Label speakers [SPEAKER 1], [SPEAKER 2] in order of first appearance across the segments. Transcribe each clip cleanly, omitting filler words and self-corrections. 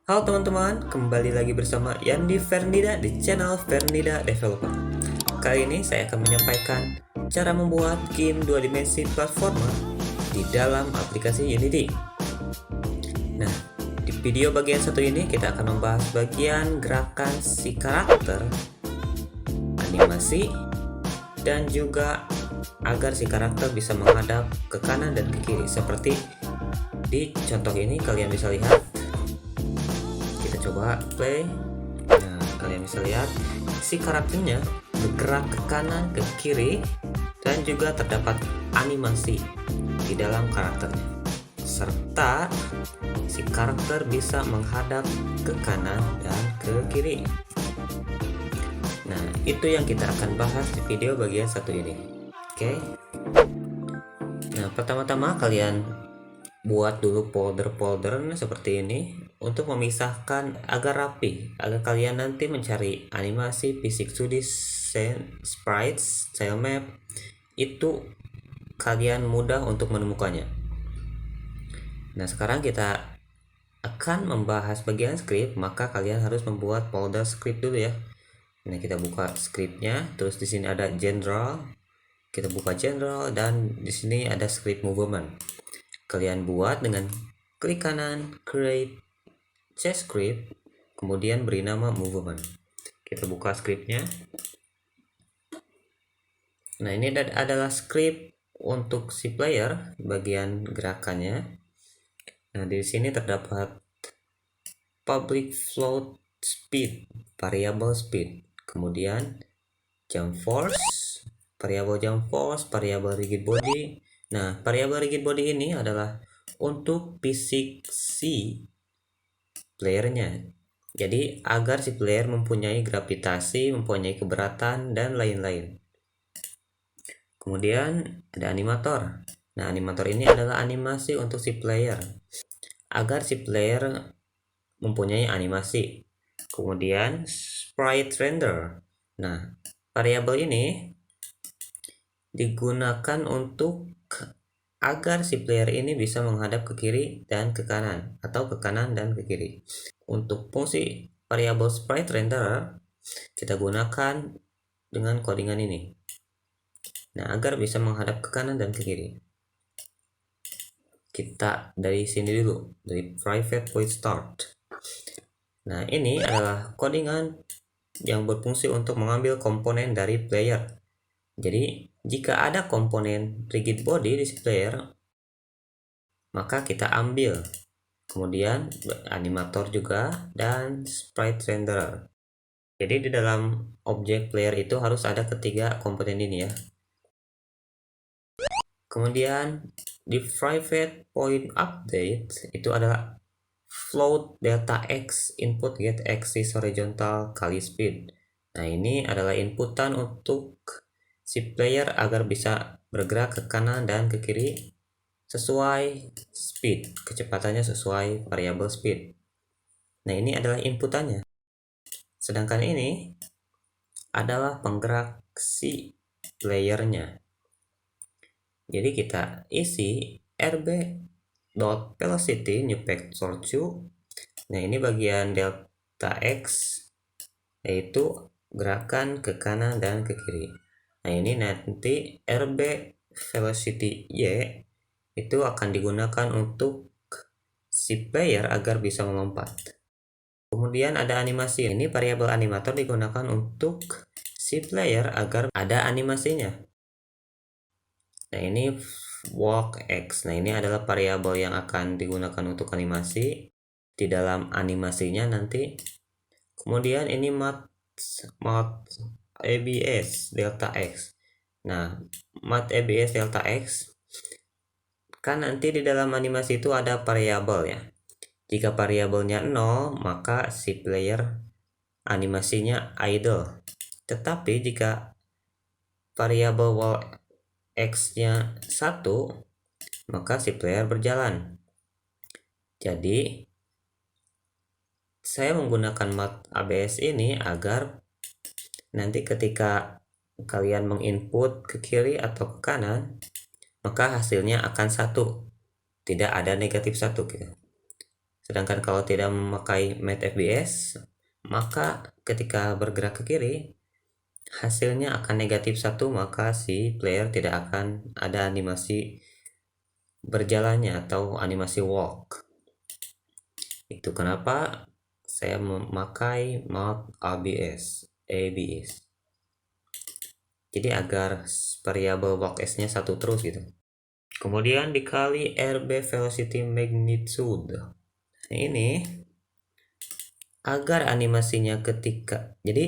[SPEAKER 1] Halo teman-teman, kembali lagi bersama Yandi Fernida di channel Fernida Developer. Kali ini saya akan menyampaikan cara membuat game 2 dimensi platformer di dalam aplikasi Unity. Nah, di video bagian satu ini kita akan membahas bagian gerakan si karakter, animasi, dan juga agar si karakter bisa menghadap ke kanan dan ke kiri. Seperti di contoh ini kalian bisa lihat. Coba play. Nah, kalian bisa lihat si karakternya bergerak ke kanan ke kiri dan juga terdapat animasi di dalam karakternya, serta si karakter bisa menghadap ke kanan dan ke kiri. Nah, itu yang kita akan bahas di video bagian satu ini. Oke. Nah, pertama-tama kalian buat dulu folder-folder seperti ini untuk memisahkan agar rapi, agar kalian nanti mencari animasi, fisik 2D, sprites, cell map itu kalian mudah untuk menemukannya. Nah, sekarang kita akan membahas bagian script, maka kalian harus membuat folder script dulu ya. Nah, kita buka scriptnya, terus di sini ada general, kita buka general, dan di sini ada script movement. Kalian buat dengan klik kanan create script, kemudian beri nama movement. Kita buka scriptnya. Nah, ini adalah script untuk si player bagian gerakannya. Nah, di sini terdapat public float speed, variable speed, kemudian jump force, variable jump force, variable rigid body. Nah, variabel rigid body ini adalah untuk fisik si playernya. Jadi, agar si player mempunyai gravitasi, mempunyai keberatan, dan lain-lain. Kemudian, ada animator. Nah, animator ini adalah animasi untuk si player. Agar si player mempunyai animasi. Kemudian, sprite render. Nah, variabel ini digunakan untuk agar si player ini bisa menghadap ke kiri dan ke kanan, atau ke kanan dan ke kiri. Untuk fungsi variabel sprite renderer kita gunakan dengan codingan ini. Nah, agar bisa menghadap ke kanan dan ke kiri. Kita dari sini dulu, dari private void start. Nah, ini adalah codingan yang berfungsi untuk mengambil komponen dari player. Jadi, jika ada komponen rigid body di player, maka kita ambil. Kemudian animator juga dan sprite renderer. Jadi di dalam objek player itu harus ada ketiga komponen ini ya. Kemudian di private point update itu adalah float delta x input get axis horizontal kali speed. Nah, ini adalah inputan untuk si player agar bisa bergerak ke kanan dan ke kiri sesuai speed, kecepatannya sesuai variabel speed. Nah, ini adalah inputannya. Sedangkan ini adalah penggerak si playernya. Jadi kita isi rb.velocity new vector 2. Nah, ini bagian delta x, yaitu gerakan ke kanan dan ke kiri. Nah, ini nanti rb velocity y itu akan digunakan untuk si player agar bisa melompat. Kemudian ada animasi. Ini variabel animator digunakan untuk si player agar ada animasinya. Nah, ini walk x. Nah, ini adalah variabel yang akan digunakan untuk animasi. Di dalam animasinya nanti. Kemudian ini mat abs delta x. Nah, mat abs delta x kan nanti di dalam animasi itu ada variabel ya. Jika variabelnya 0, maka si player animasinya idle. Tetapi jika variabel wall x-nya 1, maka si player berjalan. Jadi, saya menggunakan mat abs ini agar nanti ketika kalian menginput ke kiri atau ke kanan, maka hasilnya akan 1. Tidak ada negatif 1 gitu. Sedangkan kalau tidak memakai Mate FPS, maka ketika bergerak ke kiri, hasilnya akan negatif 1, maka si player tidak akan ada animasi berjalannya atau animasi walk. Itu kenapa saya memakai mode ABS. Jadi agar variabel walk S-nya 1 terus gitu. Kemudian dikali RB velocity magnitude. Nah, ini agar animasinya jadi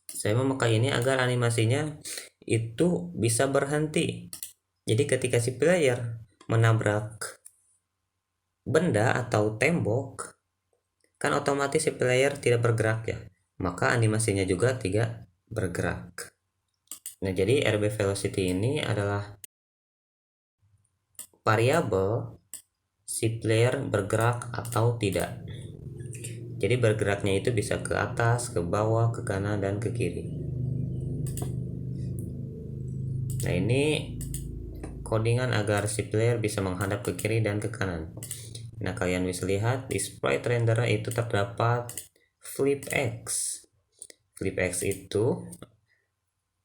[SPEAKER 1] saya memakai ini agar animasinya itu bisa berhenti. Jadi ketika si player menabrak benda atau tembok, kan otomatis si player tidak bergerak ya, maka animasinya juga tidak bergerak. Nah, jadi RB velocity ini adalah variabel si player bergerak atau tidak. Jadi bergeraknya itu bisa ke atas, ke bawah, ke kanan, dan ke kiri. Nah, ini codingan agar si player bisa menghadap ke kiri dan ke kanan. Nah, kalian bisa lihat di sprite renderer itu terdapat flip X. Flip X itu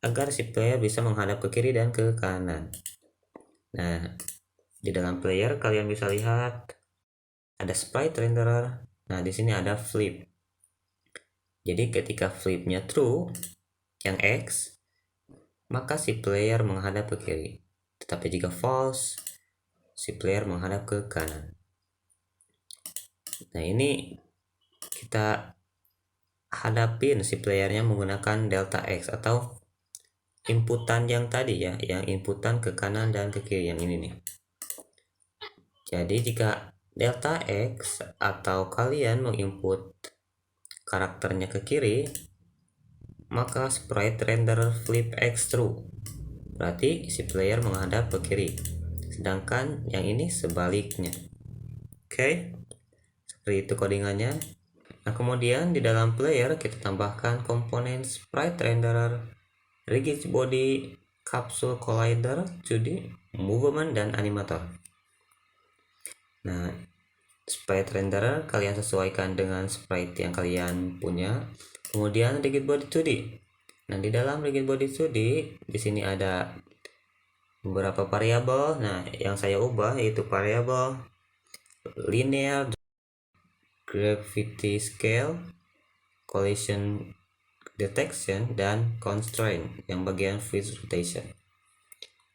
[SPEAKER 1] agar si player bisa menghadap ke kiri dan ke kanan. Nah, di dalam player kalian bisa lihat ada sprite renderer. Nah, di sini ada flip. Jadi ketika flipnya true, yang X, maka si player menghadap ke kiri. Tetapi jika false, si player menghadap ke kanan. Nah, ini kita hadapin si playernya menggunakan delta X atau inputan yang tadi ya, yang inputan ke kanan dan ke kiri, yang ini nih. Jadi jika delta X atau kalian menginput karakternya ke kiri, maka sprite renderer flip X true, berarti si player menghadap ke kiri, sedangkan yang ini sebaliknya. Oke, seperti itu codingannya. Nah, kemudian di dalam player kita tambahkan komponen sprite renderer, rigid body, capsule collider, 2D, movement, dan animator. Nah, sprite renderer kalian sesuaikan dengan sprite yang kalian punya. Kemudian rigid body 2D. Nah, di dalam rigid body 2D di sini ada beberapa variabel. Nah, yang saya ubah yaitu variabel linear, gravity scale, collision detection, dan constraint yang bagian freeze rotation.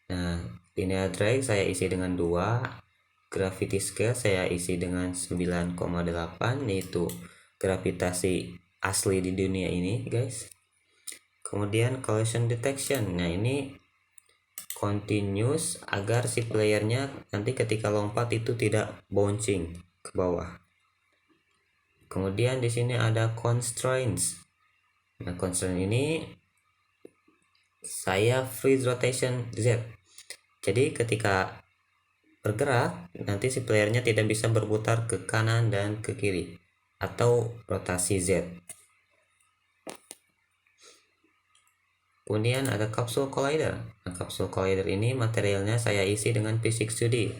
[SPEAKER 1] Nah, linear drag saya isi dengan 2, gravity scale saya isi dengan 9,8, yaitu gravitasi asli di dunia ini guys. Kemudian collision detection, nah ini continuous agar si playernya nanti ketika lompat itu tidak bouncing ke bawah. Kemudian di sini ada constraints. Nah, constraint ini saya freeze rotation Z. Jadi ketika bergerak nanti si playernya tidak bisa berputar ke kanan dan ke kiri atau rotasi Z. Kemudian ada capsule collider. Nah, capsule collider ini materialnya saya isi dengan physics 2D.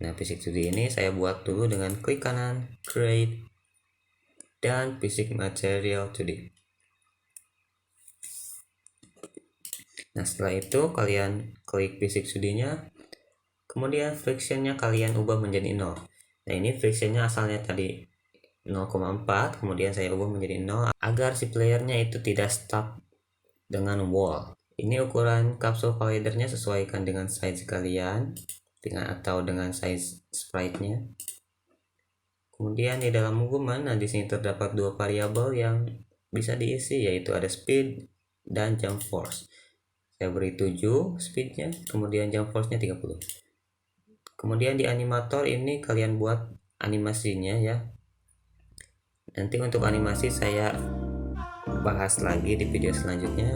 [SPEAKER 1] Nah, physics 2D ini saya buat dulu dengan klik kanan, create, dan physics material 2D. Nah, setelah itu kalian klik physics 2D-nya, kemudian frictionnya kalian ubah menjadi 0. Nah, ini frictionnya asalnya tadi 0,4, kemudian saya ubah menjadi 0 agar si playernya itu tidak stuck dengan wall. Ini ukuran capsule collidernya sesuaikan dengan size kalian atau dengan size sprite-nya. Kemudian di dalam movement, nah di sini terdapat 2 variabel yang bisa diisi, yaitu ada speed dan jump force. Saya beri 7 speednya, kemudian jump force-nya 30. Kemudian di animator ini kalian buat animasinya ya. Nanti untuk animasi saya bahas lagi di video selanjutnya.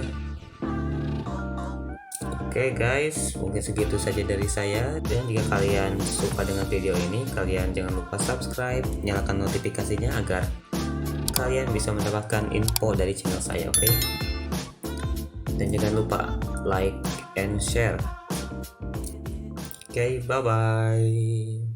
[SPEAKER 1] Oke guys, mungkin segitu saja dari saya. Dan jika kalian suka dengan video ini, kalian jangan lupa subscribe, nyalakan notifikasinya agar kalian bisa mendapatkan info dari channel saya, oke? Dan jangan lupa like and share. Oke, bye bye.